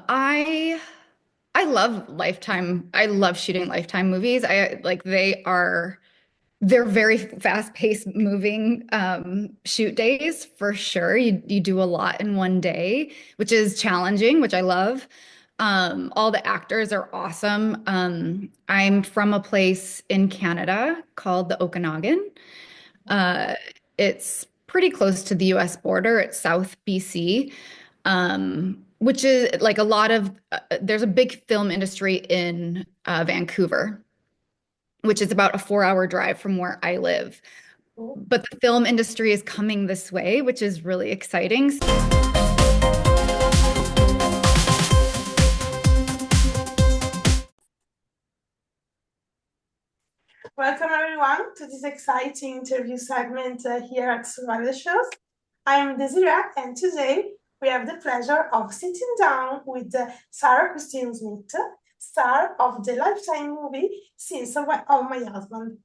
I love Lifetime. I love shooting Lifetime movies. I like they're very fast-paced moving shoot days for sure. You do a lot in one day, which is challenging, which I love. All the actors are awesome. I'm from a place in Canada called the Okanagan. Uh, it's pretty close to the US border. It's South BC, which is like a lot of, there's a big film industry in Vancouver, which is about a 4 hour drive from where I live. But the film industry is coming this way, which is really exciting. Welcome everyone to this exciting interview segment here at Survival Shows. I'm Desiree, and today we have the pleasure of sitting down with Sarah Christine Smith, star of the Lifetime movie Scenes of My Husband.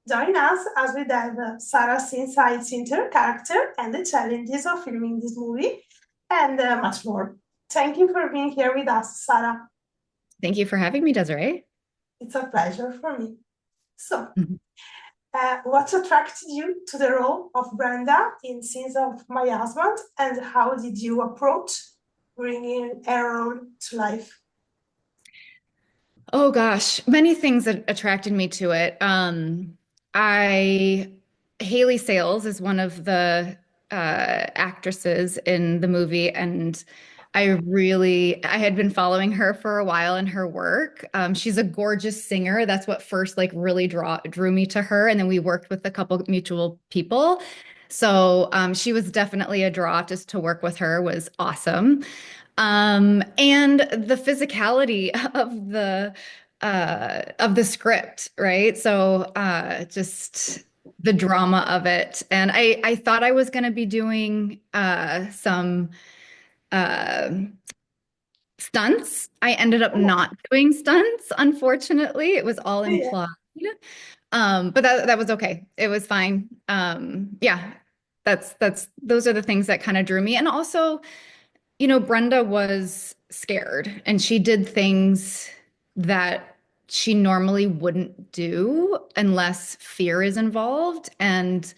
Join us as we dive Sarah's insights into her character and the challenges of filming this movie, and much more. Thank you for being here with us, Sarah. Thank you for having me, Desiree. It's a pleasure for me. So, what attracted you to the role of Brenda in Scenes of My Husband, and how did you approach bringing her role to life? Oh gosh, many things that attracted me to it. I Hayley Sales is one of the actresses in the movie, and I had been following her for a while in her work. She's a gorgeous singer. That's what first like really drew me to her, and then we worked with a couple mutual people. So she was definitely a draw. Just to work with her was awesome. And the physicality of the script, right? So just the drama of it. And I thought I was going to be doing some uh, stunts. I ended up Oh, not doing stunts, unfortunately. It was all yeah, implied. But that was okay. It was fine. Yeah, that's those are the things that kind of drew me. And also, Brenda was scared and she did things that she normally wouldn't do unless fear is involved. And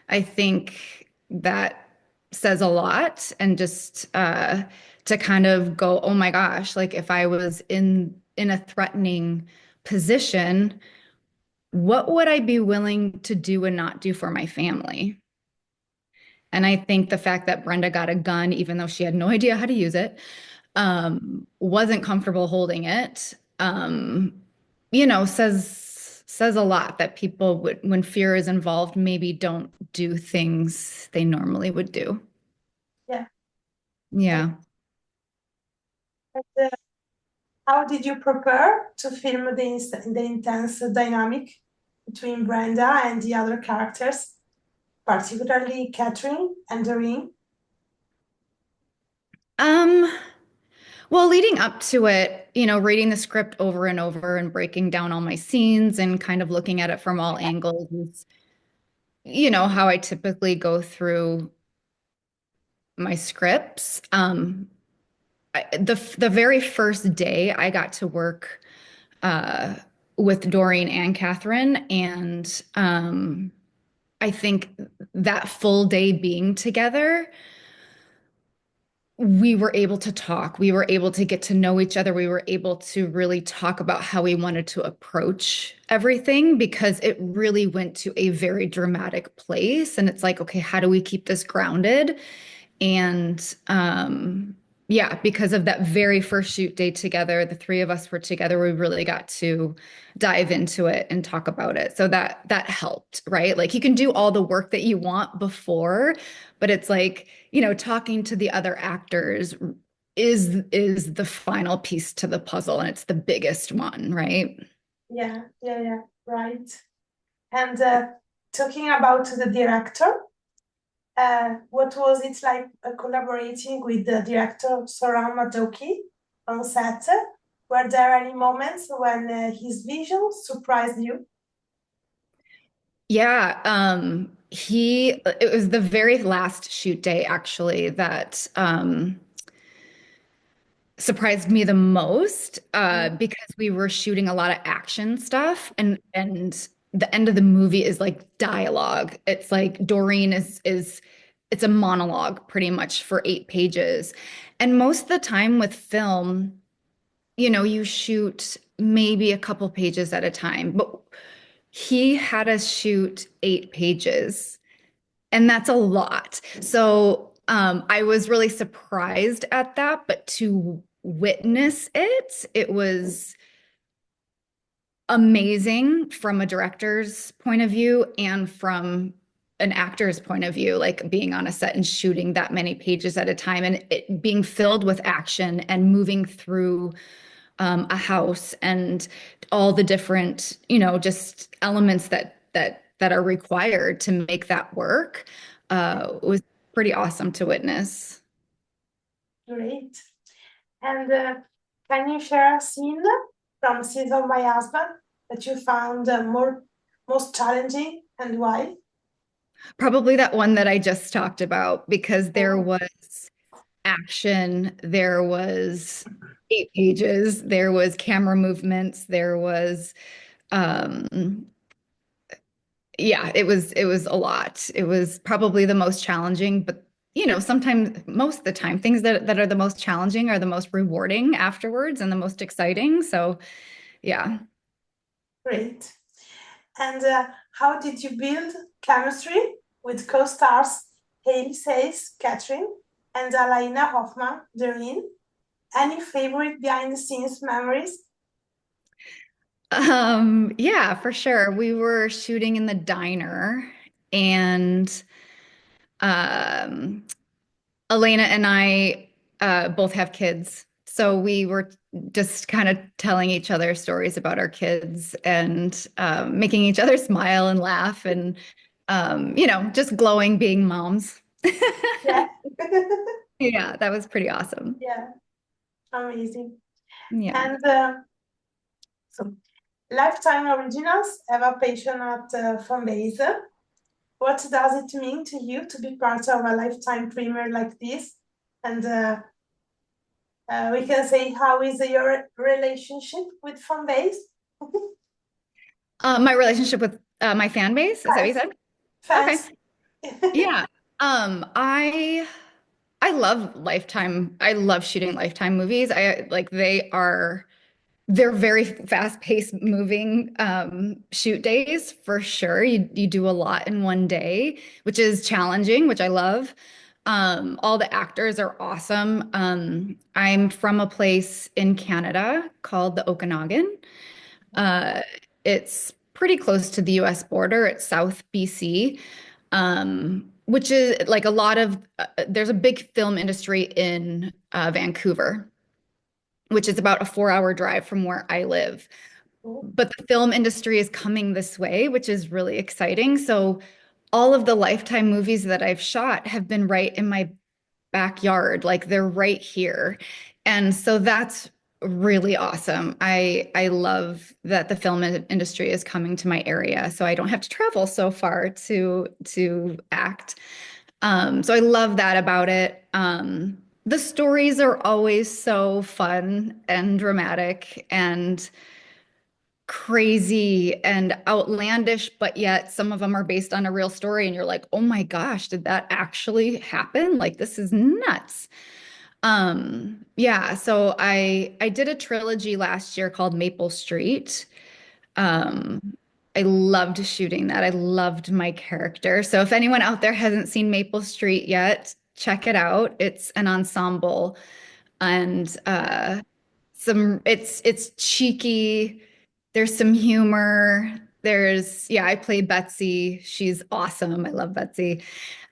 I think that says a lot. And just to kind of go, oh my gosh, like if I was in a threatening position, what would I be willing to do and not do for my family? And I think the fact that Brenda got a gun, even though she had no idea how to use it, wasn't comfortable holding it, says a lot that people would, when fear is involved, maybe don't do things they normally would do. yeah. Yeah. And, how did you prepare to film the intense dynamic between Brenda and the other characters, particularly Catherine and Doreen? Um, well, leading up to it, reading the script over and over and breaking down all my scenes and kind of looking at it from all angles is, how I typically go through my scripts. The very first day I got to work uh, with Doreen and Catherine, and I think that full day being together, we were able to talk. We were able to get to know each other. We were able to really talk about how we wanted to approach everything because it really went to a very dramatic place. And it's like, okay, how do we keep this grounded? And yeah, because of that very first shoot day together, the three of us were together, we really got to dive into it and talk about it. So that helped, right? Like you can do all the work that you want before, but it's like, talking to the other actors is the final piece to the puzzle and it's the biggest one, right? Yeah, yeah, yeah, right. And talking about the director, what was it like collaborating with the director Soran Madoki on set? Were there any moments when his vision surprised you? Yeah, it was the very last shoot day actually that surprised me the most because we were shooting a lot of action stuff and the end of the movie is like dialogue. It's like Doreen is it's a monologue pretty much for 8 pages. And most of the time with film, you shoot maybe a couple pages at a time, but he had us shoot 8 pages. And that's a lot. So I was really surprised at that, but to witness it, it was amazing from a director's point of view and from an actor's point of view, like being on a set and shooting that many pages at a time and it being filled with action and moving through a house and all the different, just elements that are required to make that work was pretty awesome to witness. Great. And can you share a scene from Scenes of My Husband that you found most challenging and why? Probably that one that I just talked about because there Oh, was action, there was 8 pages, there was camera movements, there was um yeah, it was a lot. It was probably the most challenging, but sometimes most of the time things that are the most challenging are the most rewarding afterwards and the most exciting. So, yeah. great. And how did you build chemistry with co-stars Hayley Sales, Catherine, and Alaina Hoffman, Doreen? Any favorite behind-the-scenes memories? Yeah, for sure. We were shooting in the diner and um Elena and I both have kids. So we were just kind of telling each other stories about our kids and making each other smile and laugh and, just glowing being moms. Yeah. Yeah, that was pretty awesome. Yeah, amazing. Yeah. And so Lifetime Originals have a passionate fan base. What does it mean to you to be part of a Lifetime premiere like this? And we can say, how is your relationship with fan base? My relationship with my fan base, is that what you Fans, said? Okay. fans. Yeah. I love Lifetime. I love shooting Lifetime movies. They're very fast-paced moving shoot days for sure. You do a lot in one day, which is challenging, which I love. All the actors are awesome. I'm from a place in Canada called the Okanagan. Uh, it's pretty close to the US border. It's South BC, which is like there's a big film industry in Vancouver, which is about a 4 hour drive from where I live. But the film industry is coming this way, which is really exciting. So all of the Lifetime movies that I've shot have been right in my backyard, like they're right here. And so that's really awesome. I love that the film industry is coming to my area, so I don't have to travel so far to act. So I love that about it. The stories are always so fun and dramatic and crazy and outlandish, but yet some of them are based on a real story, and you're like, oh my gosh, did that actually happen? Like, this is nuts. Yeah, so I did a trilogy last year called Maple Street. Um, I loved shooting that. I loved my character. So if anyone out there hasn't seen Maple Street yet, check it out. It's an ensemble and it's cheeky. There's some humor. Yeah, I play Betsy. She's awesome. I love Betsy.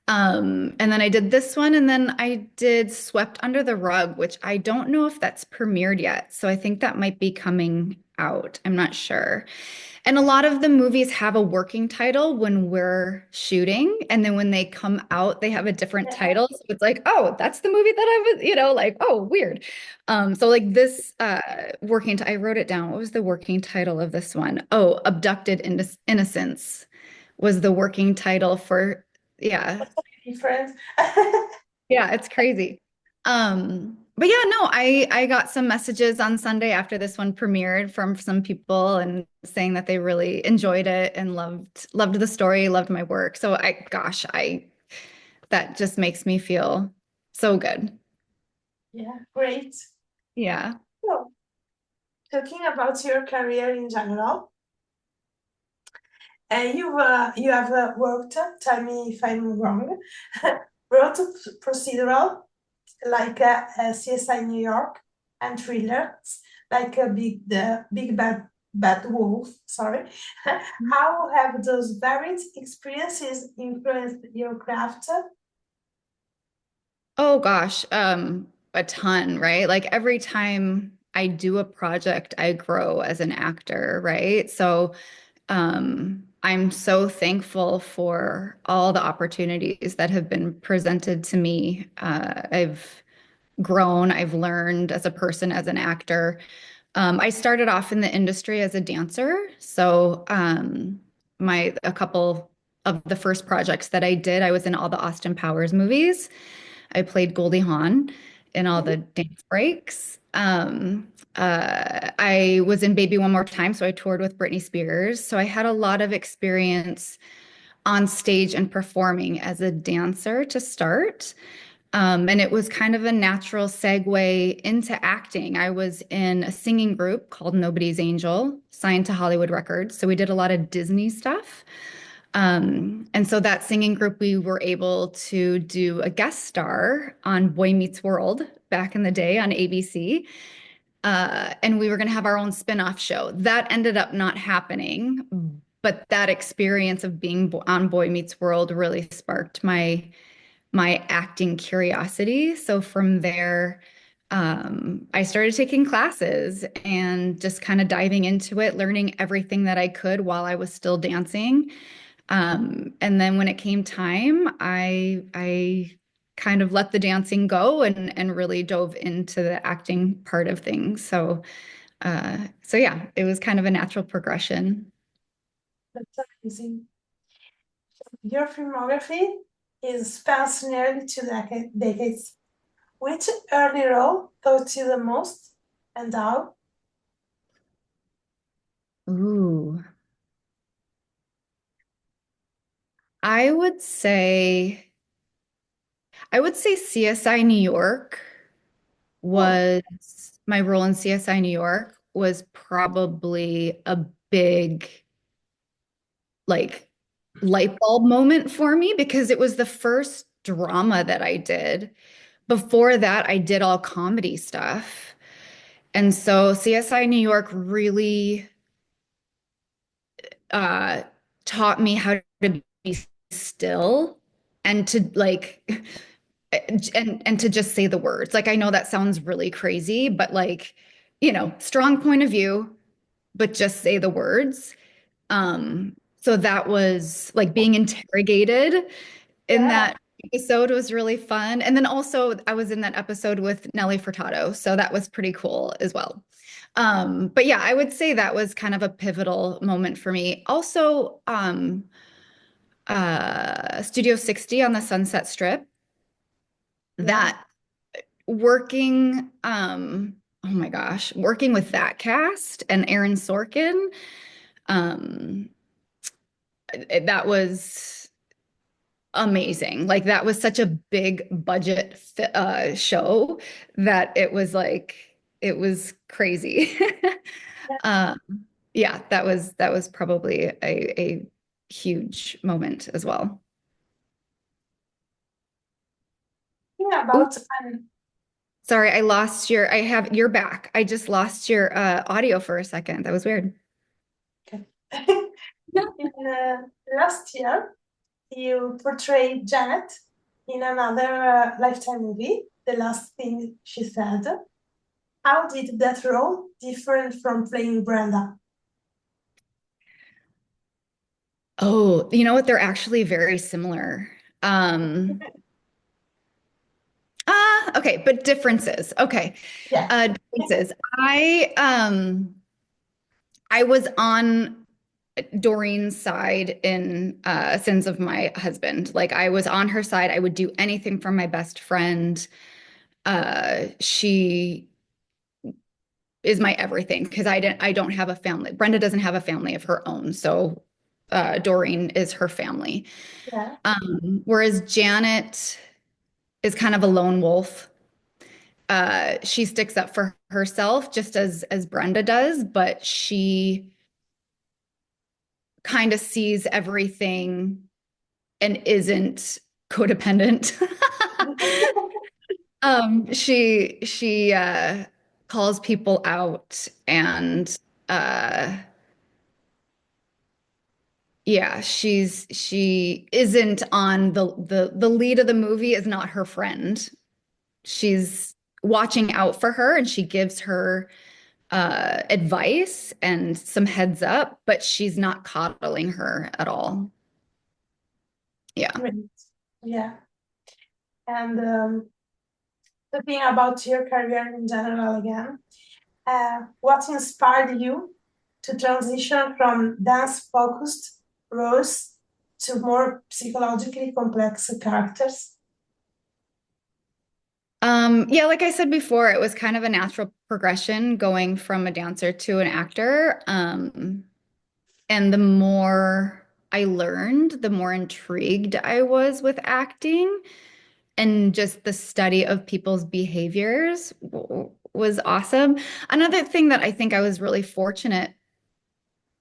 And then I did this one, and then I did Swept Under the Rug, which I don't know if that's premiered yet. So I think that might be coming out. I'm not sure. And a lot of the movies have a working title when we're shooting, and then when they come out, they have a different Yeah. title. So it's like, oh, that's the movie that I was, like, oh, weird. So like this I wrote it down. What was the working title of this one? Oh, Abducted Innocence was the working title for, yeah. Different. Yeah, it's crazy. but yeah, no, I got some messages on Sunday after this one premiered from some people and saying that they really enjoyed it and loved the story, loved my work. So I that just makes me feel so good. Yeah, great. Yeah. So, talking about your career in general, you have worked, tell me if I'm wrong, wrote procedural like CSI New York and thrillers like Big Bad Wolf. Sorry, how have those varied experiences influenced your craft? Oh gosh, a ton, right? Like every time I do a project, I grow as an actor, right? So I'm so thankful for all the opportunities that have been presented to me. I've grown, I've learned as a person, as an actor. I started off in the industry as a dancer. So a couple of the first projects that I did, I was in all the Austin Powers movies. I played Goldie Hawn in all the dance breaks. I was in Baby One More Time, so I toured with Britney Spears. So I had a lot of experience on stage and performing as a dancer to start. And it was kind of a natural segue into acting. I was in a singing group called Nobody's Angel, signed to Hollywood Records. So we did a lot of Disney stuff. And so that singing group, we were able to do a guest star on Boy Meets World back in the day on ABC. And we were going to have our own spin-off show. That ended up not happening, but that experience of being on Boy Meets World really sparked my acting curiosity. So from there, I started taking classes and just kind of diving into it, learning everything that I could while I was still dancing. And then when it came time, I kind of let the dancing go and really dove into the acting part of things. So yeah, it was kind of a natural progression. That's amazing. Your filmography is spans nearly two decades. Which early role taught you the most and how? Ooh, I would say I would say CSI New York Oh, was my role in CSI New York was probably a big like light bulb moment for me because it was the first drama that I did. Before that, I did all comedy stuff. And so CSI New York really uh, taught me how to be still and to and to just say the words. Like I know that sounds really crazy, but strong point of view, but just say the words. So that was like being interrogated in yeah, that episode was really fun. And then also I was in that episode with Nelly Furtado, so that was pretty cool as well. But yeah, I would say that was kind of a pivotal moment for me. Also, Studio 60 on the Sunset Strip, yeah. that working, oh my gosh, working with that cast and Aaron Sorkin, um, that was amazing. Like that was such a big budget show that it was crazy. Yeah. Um, yeah, that was probably a huge moment as well. Thinking Ooh, about sorry, you're back. I just lost your audio for a second. That was weird. in last year, you portrayed Janet in another Lifetime movie, The Last Thing She Said. How did that role differ from playing Brenda? Oh, you know what? They're actually very similar. Um, okay, but differences. Okay. Yeah. Differences. I was on Doreen's side in Sins of My Husband. Like I was on her side. I would do anything for my best friend. She is my everything because I don't have a family. Brenda doesn't have a family of her own, so Doreen is her family. Yeah. Whereas Janet is kind of a lone wolf. She sticks up for herself just as Brenda does, but she kind of sees everything and isn't codependent. She calls people out and uh yeah, she isn't on the lead of the movie is not her friend. She's watching out for her and she gives her advice and some heads up, but she's not coddling her at all. Yeah. Great. Yeah. And talking about your career in general again, what inspired you to transition from dance-focused roles to more psychologically complex characters? Yeah, like I said before, it was kind of a natural progression going from a dancer to an actor. And the more I learned, the more intrigued I was with acting and just the study of people's behaviors was awesome. Another thing that I think I was really fortunate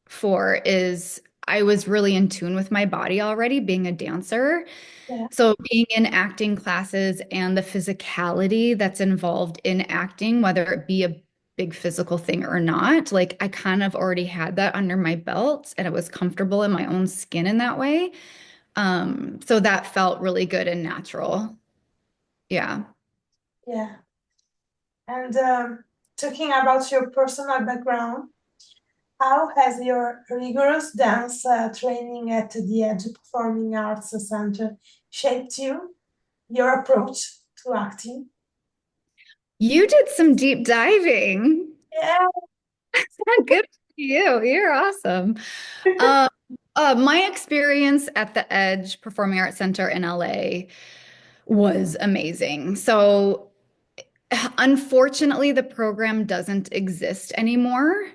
for is I was really in tune with my body already, being a dancer. Yeah, So being in acting classes and the physicality that's involved in acting, whether it be a big physical thing or not, like I kind of already had that under my belt and it was comfortable in my own skin in that way. So that felt really good and natural. Yeah. yeah. And talking about your personal background, how has your rigorous dance training at the Edge Performing Arts Center shaped you, your approach to acting? You did some deep diving. Yeah. Good for you. You're awesome. Um, my experience at the Edge Performing Arts Center in LA was amazing. So, unfortunately, the program doesn't exist anymore.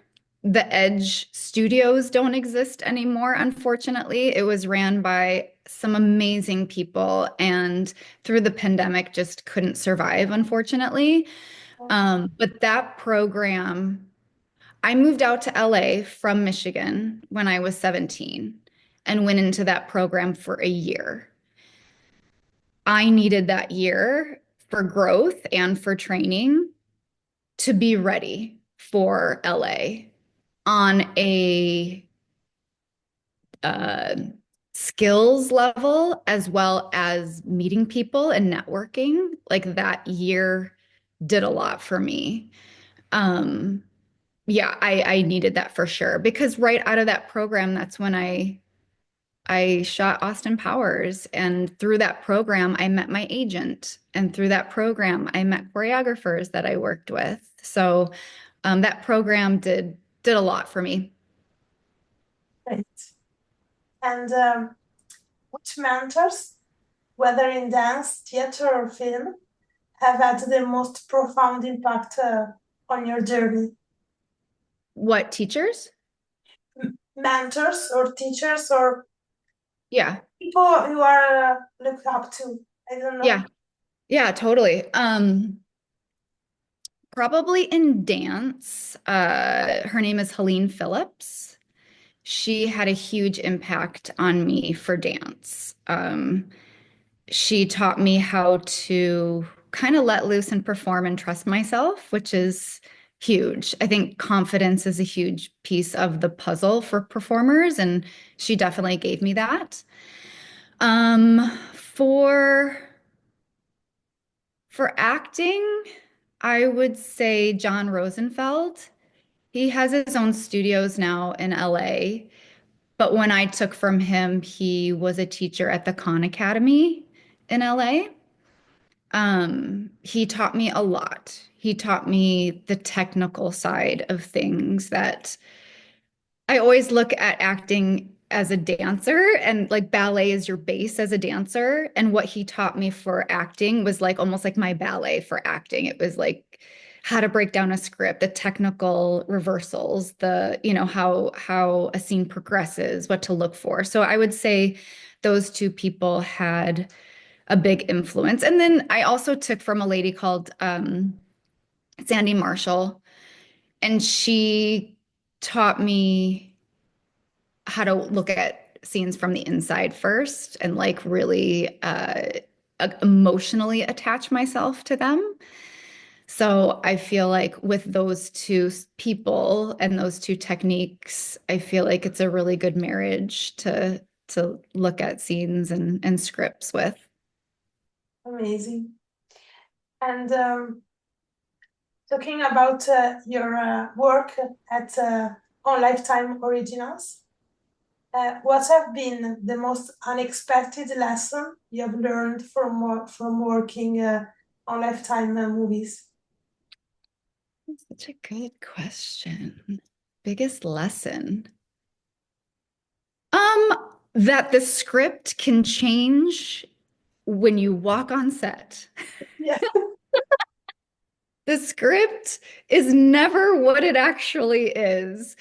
The Edge studios don't exist anymore, unfortunately. It was ran by some amazing people, and through the pandemic, just couldn't survive, unfortunately. But that program, I moved out to LA from Michigan when I was 17 and went into that program for a year. I needed that year for growth and for training to be ready for LA on a uh, skills level as well as meeting people and networking. Like that year did a lot for me. Um, yeah, I needed that for sure because right out of that program, that's when I shot Austin Powers. And through that program, I met my agent. And through that program, I met choreographers that I worked with. So that program did a lot for me. Great. And which mentors, whether in dance, theater, or film, have had the most profound impact on your journey? What teachers? Mentors or teachers or Yeah, people you are looked up to? I don't know. yeah, yeah, totally. Probably in dance. Her name is Helene Phillips. She had a huge impact on me for dance. She taught me how to kind of let loose and perform and trust myself, which is huge. I think confidence is a huge piece of the puzzle for performers, and she definitely gave me that. For acting, I would say John Rosenfeld. He has his own studios now in LA, but when I took from him, he was a teacher at the Khan Academy in LA. He taught me a lot. He taught me the technical side of things that I always look at acting as a dancer, and like ballet is your base as a dancer. And what he taught me for acting was like almost like my ballet for acting. It was like how to break down a script, the technical reversals, the, how a scene progresses, what to look for. So I would say those two people had a big influence. And then I also took from a lady called Sandy Marshall, and she taught me how to look at scenes from the inside first and like really emotionally attach myself to them. So I feel like with those two people and those two techniques, I feel like it's a really good marriage to look at scenes and scripts with. Amazing. And talking about your work at on Lifetime Originals, what have been the most unexpected lesson you have learned from working on Lifetime movies? Such a good question. Biggest lesson. Um, that the script can change when you walk on set. Yeah, The script is never what it actually is.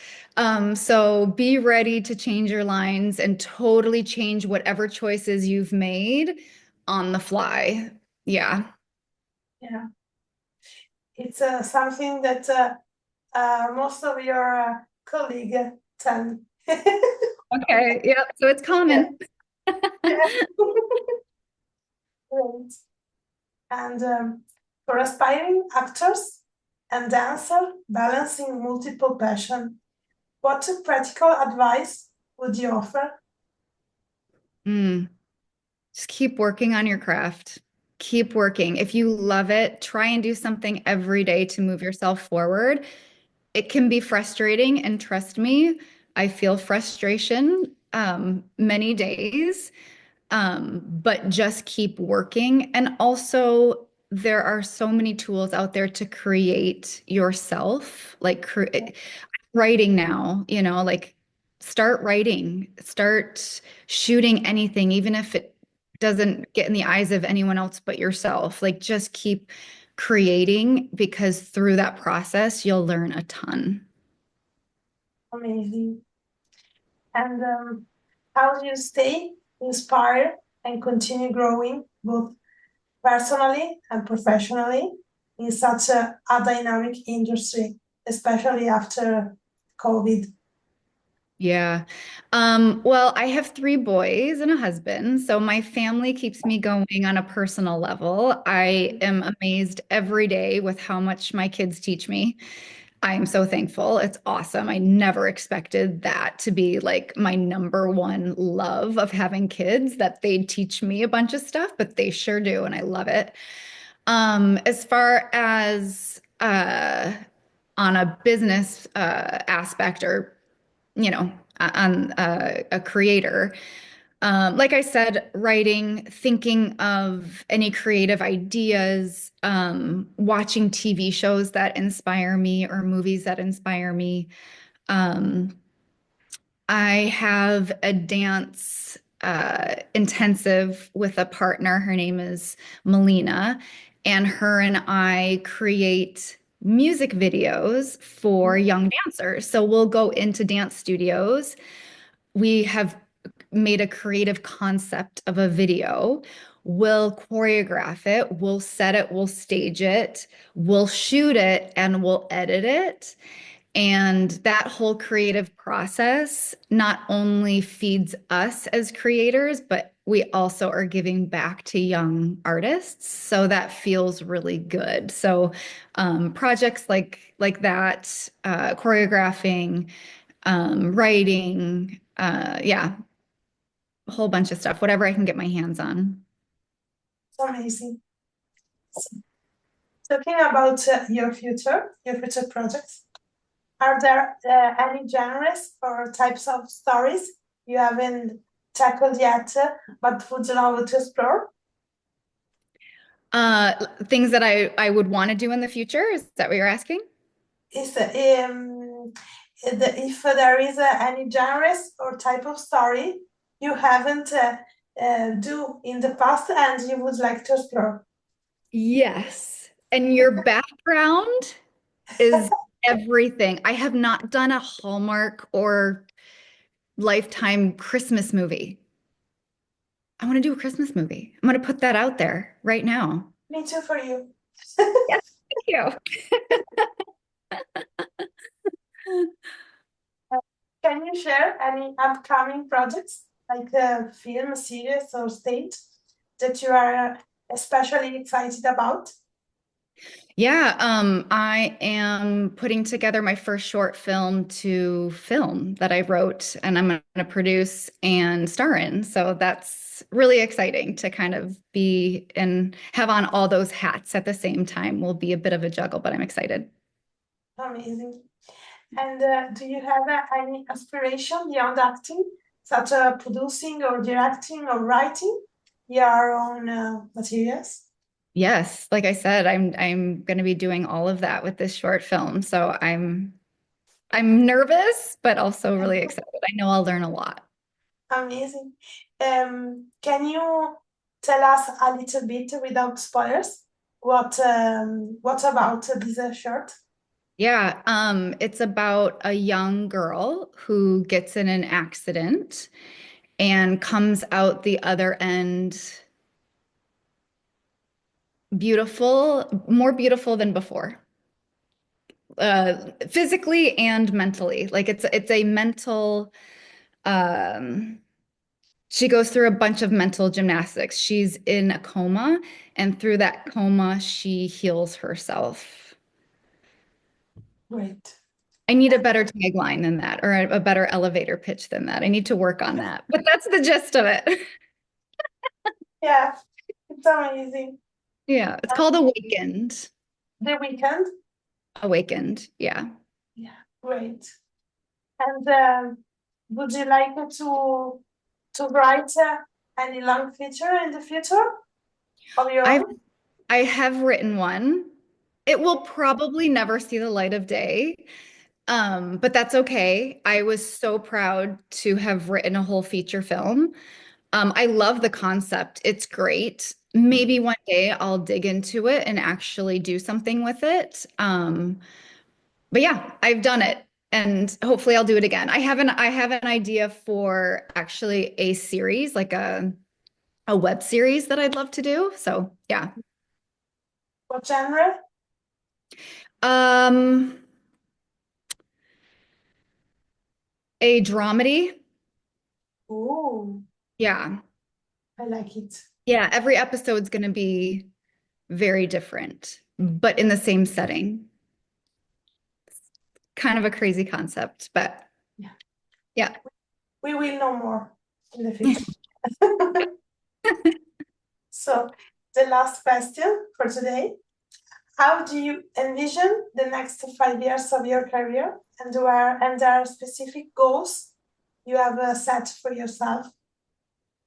So be ready to change your lines and totally change whatever choices you've made on the fly. Yeah. yeah. It's something that most of your colleagues tell me. Okay. Yeah. So it's Yeah, common. yeah. Great. And for aspiring actors and dancers balancing multiple passion, what practical advice would you offer? Mm. Just keep working on your craft. Keep working. If you love it, try and do something every day to move yourself forward. It can be frustrating, and trust me, I feel frustration many days, but just keep working. And also, there are so many tools out there to create yourself, like writing now, like start writing, start shooting anything, even if it doesn't get in the eyes of anyone else but yourself. Like just keep creating because through that process, you'll learn a ton. Amazing. And how do you stay inspired and continue growing both personally and professionally in such a dynamic industry, especially after COVID? Yeah. Well, I have three boys and a husband, so my family keeps me going on a personal level. I am amazed every day with how much my kids teach me. I am so thankful. It's awesome. I never expected that to be like my number one love of having kids, that they teach me a bunch of stuff, but they sure do, and I love it. As far as on a business aspect or on a creator. Like I said, writing, thinking of any creative ideas, watching TV shows that inspire me or movies that inspire me. Um, I have a dance intensive with a partner. Her name is Melina, and her and I create music videos for young dancers. So we'll go into dance studios. We have made a creative concept of a video. We'll choreograph it, we'll set it, we'll stage it, we'll shoot it, and we'll edit it. And that whole creative process not only feeds us as creators, but we also are giving back to young artists. So that feels really good. So projects like that, choreographing, writing, yeah, a whole bunch of stuff, whatever I can get my hands on. It's amazing. Talking about your future projects, are there any genres or types of stories you haven't tackled yet, but would love to explore? Things that I would want to do in the future, is that what you're asking? Is if there is any genres or type of story you haven't do in the past and you would like to explore. Yes. And your background is everything. I have not done a Hallmark or Lifetime Christmas movie. I want to do a Christmas movie. I'm going to put that out there right now. Me too for you. Yes, thank you. Can you share any upcoming projects, like a film, series, or stage that you are especially excited about? Yeah, I am putting together my first short film to film that I wrote and I'm going to produce and star in. So that's really exciting to kind of be and have on all those hats at the same time. Will be a bit of a juggle, but I'm excited. Amazing. And do you have any aspiration beyond acting, such as producing or directing or writing your own materials? Yes, like I said, I'm going to be doing all of that with this short film. So I'm nervous, but also really excited. I know I'll learn a lot. Amazing. Can you tell us a little bit without spoilers? What about this short? Yeah, it's about a young girl who gets in an accident and comes out the other end beautiful, more beautiful than before, physically and mentally. Like it's a mental, um, she goes through a bunch of mental gymnastics. She's in a coma, and through that coma, she heals herself. Great. I need a better tagline than that, or a better elevator pitch than that. I need to work on that. But that's the gist of it. Yeah, it's amazing. Yeah, it's called Awakened. The weekend? Awakened. Yeah. Yeah, great. And would you like to write any long feature in the future of your I've own? I have written one. It will probably never see the light of day. But that's okay. I was so proud to have written a whole feature film. I love the concept. It's great. Maybe one day I'll dig into it and actually do something with it. But yeah, I've done it and hopefully I'll do it again. I have an idea for actually a series, like a web series that I'd love to do. So yeah. What genre? Um, a dramedy. Oh, Yeah. I like it. Yeah, every episode's going to be very different, but in the same setting. Kind of a crazy concept, but Yeah, yeah. we will know more in the future. So, the last question for today. How do you envision the next 5 years of your career and there are specific goals you have set for yourself?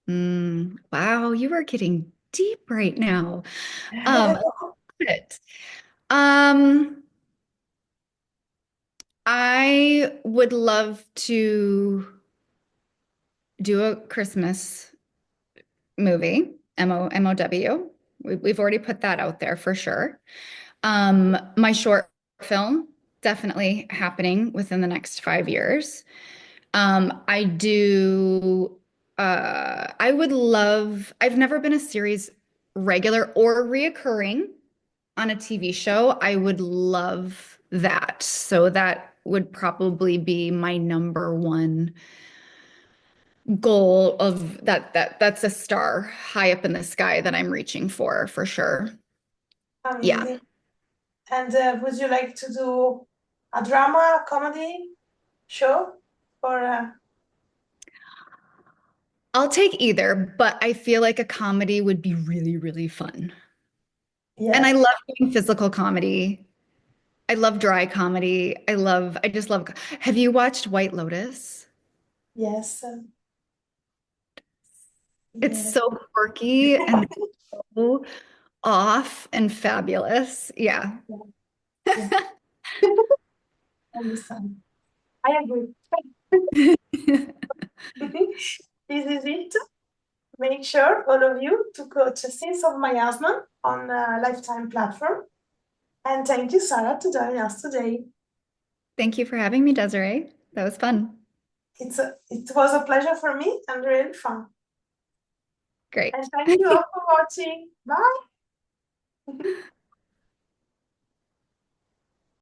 Wow, you are getting deep right now. Um, but, um, I would love to do a Christmas movie, MOW. We've already put that out there for sure. My short film definitely happening within the next 5 years. I do, I would love, I've never been a series regular or reoccurring on a TV show. I would love that. So that would probably be my number one goal of that's a star high up in the sky that I'm reaching for sure. Yeah. Amazing. And would you like to do a drama, comedy show? Or I'll take either, but I feel like a comedy would be really, really fun. And I yes, love doing physical comedy. I love dry comedy. I just love. Have you watched White Lotus? yes, It's yes. so quirky and so off and fabulous. Yeah. Yeah, yeah. Understand. I agree. This is it. Make sure, all of you, to go to Scenes of My Husband on Lifetime platform. And thank you, Sarah, to join us today. Thank you for having me, Desiree. That was fun. It was a pleasure for me and really fun. Great. And thank you all for watching. Bye.